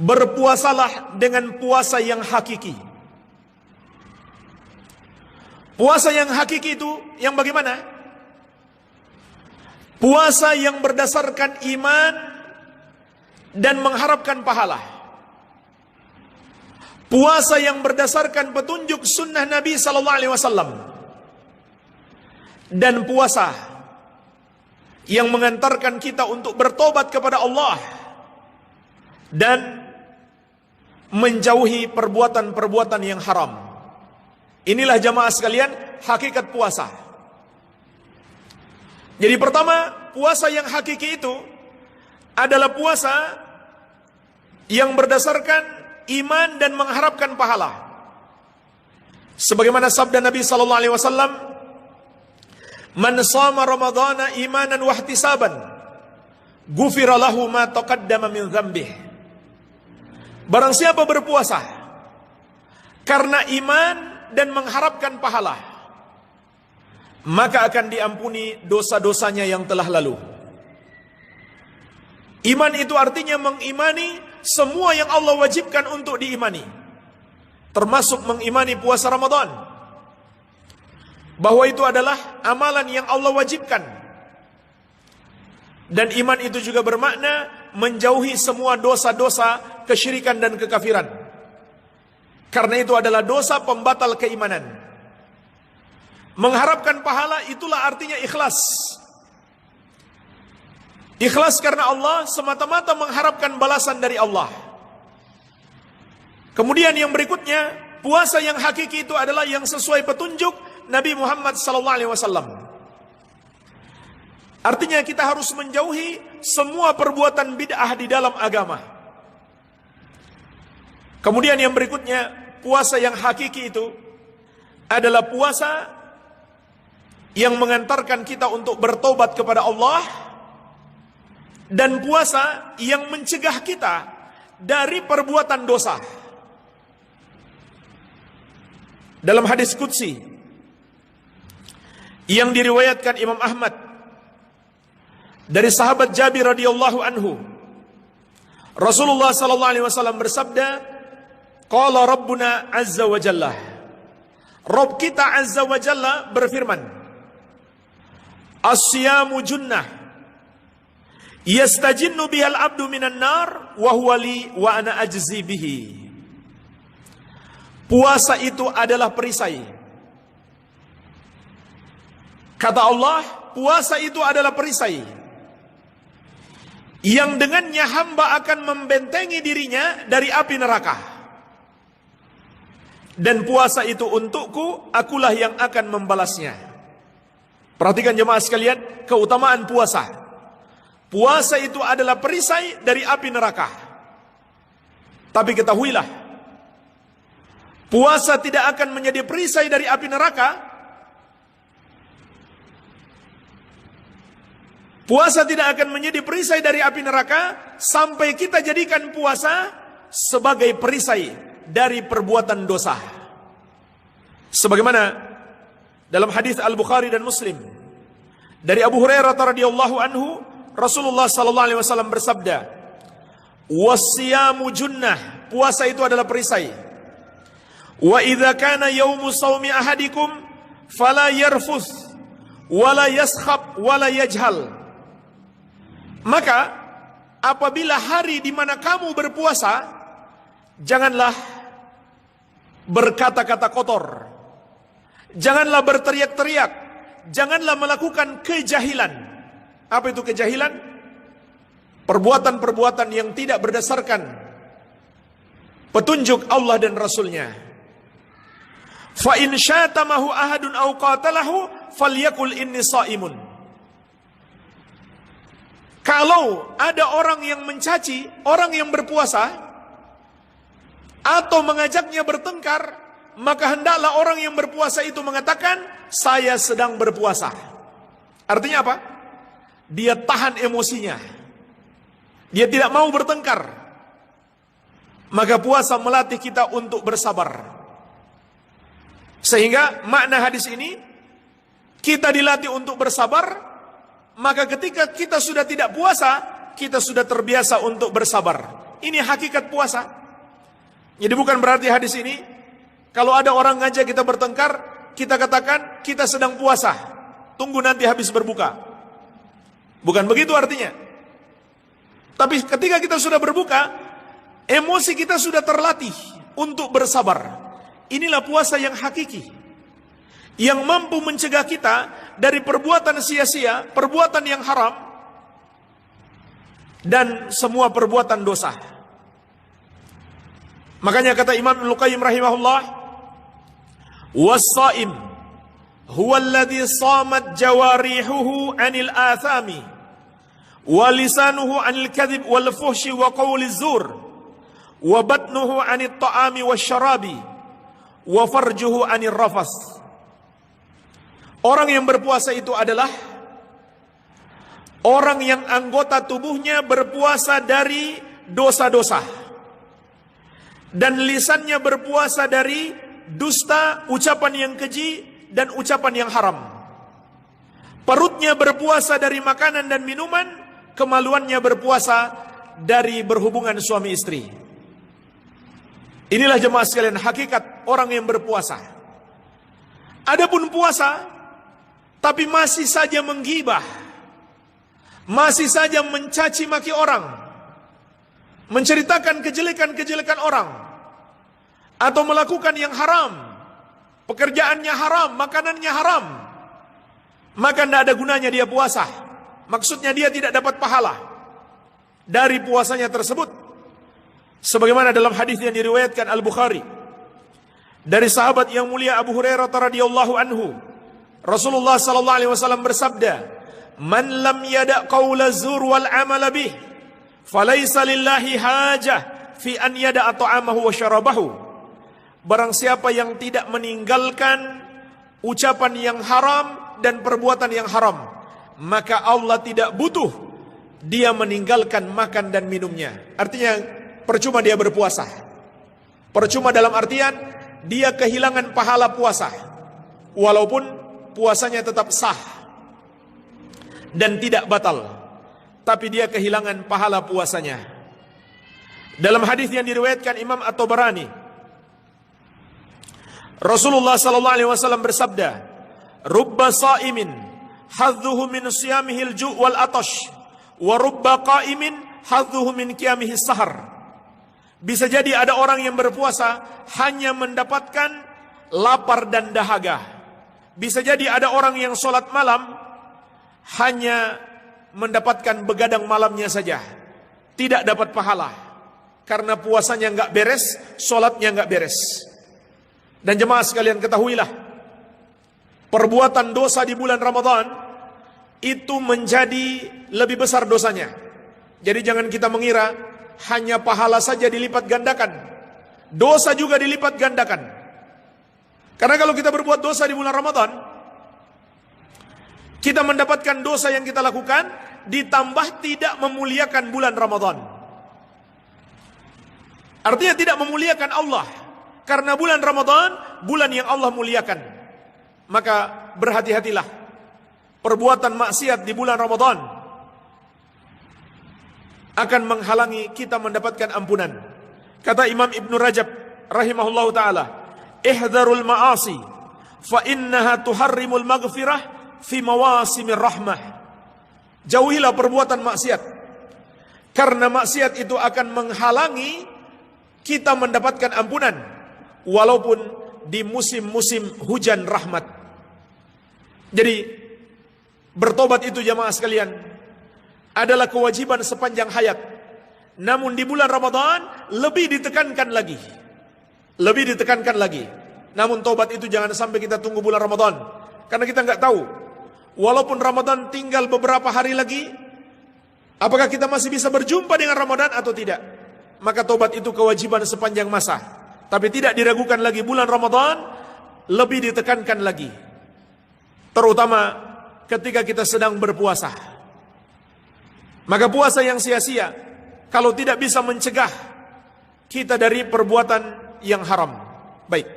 berpuasalah dengan puasa yang hakiki. Puasa yang hakiki itu yang bagaimana? Puasa yang berdasarkan iman dan mengharapkan pahala. Puasa yang berdasarkan petunjuk sunnah Nabi sallallahu alaihi wasallam. Dan puasa yang mengantarkan kita untuk bertobat kepada Allah dan menjauhi perbuatan-perbuatan yang haram. Inilah jamaah sekalian hakikat puasa. Jadi pertama, puasa yang hakiki itu adalah puasa yang berdasarkan iman dan mengharapkan pahala. Sebagaimana sabda Nabi sallallahu alaihi wasallam, "Man shama Ramadhana imanan wa ihtisaban, ghufira lahu ma taqaddama min dzambihi." Barang siapa berpuasa karena iman dan mengharapkan pahala, maka akan diampuni dosa-dosanya yang telah lalu. Iman itu artinya mengimani semua yang Allah wajibkan untuk diimani, termasuk mengimani puasa Ramadan, bahwa itu adalah amalan yang Allah wajibkan. Dan iman itu juga bermakna menjauhi semua dosa-dosa kesyirikan dan kekafiran, karena itu adalah dosa pembatal keimanan. Mengharapkan pahala itulah artinya ikhlas. Ikhlas karena Allah, semata-mata mengharapkan balasan dari Allah. Kemudian yang berikutnya, puasa yang hakiki itu adalah yang sesuai petunjuk Nabi Muhammad SAW. Artinya kita harus menjauhi semua perbuatan bid'ah di dalam agama. Kemudian yang berikutnya, puasa yang hakiki itu adalah puasa yang mengantarkan kita untuk bertobat kepada Allah, dan puasa yang mencegah kita dari perbuatan dosa. Dalam hadis qudsi yang diriwayatkan Imam Ahmad dari sahabat Jabir radhiyallahu anhu, Rasulullah sallallahu alaihi wasallam bersabda, qala Rabbuna azza wa jalla, Rabb kita azza wa jalla berfirman, as-siyamu junnah yastajinnu bihal abdu minan nar wa huwa li wa ana ajzi bihi. Puasa itu adalah perisai. Kata Allah, puasa itu adalah perisai yang dengannya hamba akan membentengi dirinya dari api neraka. Dan puasa itu untukku, akulah yang akan membalasnya. Perhatikan jemaah sekalian, keutamaan puasa. Puasa itu adalah perisai dari api neraka. Tapi ketahuilah, puasa tidak akan menjadi perisai dari api neraka. Puasa tidak akan menjadi perisai dari api neraka sampai kita jadikan puasa sebagai perisai dari perbuatan dosa. Sebagaimana dalam hadis Al-Bukhari dan Muslim dari Abu Hurairah radhiyallahu anhu, Rasulullah sallallahu alaihi wasallam bersabda, "Wasiyamu junnah," puasa itu adalah perisai. "Wa idza kana yaumu shaumi ahadikum fala yarfuth wala yaskhab wala yajhal." Maka apabila hari di mana kamu berpuasa, janganlah berkata-kata kotor, janganlah berteriak-teriak, janganlah melakukan kejahilan. Apa itu kejahilan? Perbuatan-perbuatan yang tidak berdasarkan petunjuk Allah dan Rasulnya. Fa in syatamahu ahadun aw qatalahu falyakul inni shaimun. Kalau ada orang yang mencaci orang yang berpuasa atau mengajaknya bertengkar, maka hendaklah orang yang berpuasa itu mengatakan, saya sedang berpuasa. Artinya apa? Dia tahan emosinya. Dia tidak mau bertengkar. Maka puasa melatih kita untuk bersabar. Sehingga makna hadis ini, kita dilatih untuk bersabar. Maka ketika kita sudah tidak puasa, kita sudah terbiasa untuk bersabar. Ini hakikat puasa. Jadi bukan berarti hadis ini kalau ada orang ngajak kita bertengkar, kita katakan kita sedang puasa, tunggu nanti habis berbuka. Bukan begitu artinya. Tapi ketika kita sudah berbuka, emosi kita sudah terlatih untuk bersabar. Inilah puasa yang hakiki, yang mampu mencegah kita dari perbuatan sia-sia, perbuatan yang haram, dan semua perbuatan dosa. Makanya kata Imam Ibnu Qayyim rahimahullah, was-shaim huwa alladhi shamat jawarihuhu 'anil athami wa lisanuhu 'anil kadhib wal fuhshi wa qawli zur wa batnuhu 'anit ta'ami wasyarabi wa farjuhu 'anil rafas. Orang yang berpuasa itu adalah orang yang anggota tubuhnya berpuasa dari dosa-dosa, dan lisannya berpuasa dari dusta, ucapan yang keji, dan ucapan yang haram. Perutnya berpuasa dari makanan dan minuman, kemaluannya berpuasa dari berhubungan suami istri. Inilah jemaah sekalian hakikat orang yang berpuasa. Adapun puasa, tapi masih saja menggibah, masih saja mencaci maki orang, menceritakan kejelekan-kejelekan orang, atau melakukan yang haram, pekerjaannya haram, makanannya haram, maka tidak ada gunanya dia puasa. Maksudnya dia tidak dapat pahala dari puasanya tersebut. Sebagaimana dalam hadis yang diriwayatkan Al-Bukhari dari sahabat yang mulia Abu Hurairah radhiyallahu anhu, Rasulullah sallallahu alaihi wasallam bersabda, "Man lam yada' qaula zur wal amala bih, falaysa lillahi hajah fi an yada'a ta'amahu wa syarabahu." Barang siapa yang tidak meninggalkan ucapan yang haram dan perbuatan yang haram, maka Allah tidak butuh dia meninggalkan makan dan minumnya. Artinya percuma dia berpuasa. Percuma dalam artian dia kehilangan pahala puasa, walaupun puasanya tetap sah dan tidak batal, tapi dia kehilangan pahala puasanya. Dalam hadis yang diriwayatkan Imam At-Tabarani, Rasulullah sallallahu alaihi wasallam bersabda, "Rubba sha'imin hadzuhu min siyamihil ju' wal atash, wa rubba qa'imin hadzuhu min qiyamihi sahar." Bisa jadi ada orang yang berpuasa hanya mendapatkan lapar dan dahaga. Bisa jadi ada orang yang sholat malam hanya mendapatkan begadang malamnya saja, tidak dapat pahala karena puasanya enggak beres, sholatnya enggak beres. Dan jemaah sekalian ketahuilah, perbuatan dosa di bulan Ramadan itu menjadi lebih besar dosanya. Jadi jangan kita mengira hanya pahala saja dilipat gandakan, dosa juga dilipat gandakan. Karena kalau kita berbuat dosa di bulan Ramadan, kita mendapatkan dosa yang kita lakukan ditambah tidak memuliakan bulan Ramadan. Artinya tidak memuliakan Allah. Karena bulan Ramadan, bulan yang Allah muliakan. Maka berhati-hatilah. Perbuatan maksiat di bulan Ramadan akan menghalangi kita mendapatkan ampunan. Kata Imam Ibn Rajab rahimahullahu ta'ala, "Ihdharul ma'asi, fa innaha tuharrimul maghfirah fi mawasimir rahmah." Jauhilah perbuatan maksiat, karena maksiat itu akan menghalangi kita mendapatkan ampunan, walaupun di musim-musim hujan rahmat. Jadi bertobat itu jamaah sekalian adalah kewajiban sepanjang hayat. Namun di bulan Ramadan lebih ditekankan lagi. Lebih ditekankan lagi. Namun tobat itu jangan sampai kita tunggu bulan Ramadan, karena kita nggak tahu. Walaupun Ramadan tinggal beberapa hari lagi, apakah kita masih bisa berjumpa dengan Ramadan atau tidak? Maka tobat itu kewajiban sepanjang masa. Tapi tidak diragukan lagi, bulan Ramadan lebih ditekankan lagi. Terutama ketika kita sedang berpuasa. Maka puasa yang sia-sia kalau tidak bisa mencegah kita dari perbuatan yang haram. Baik.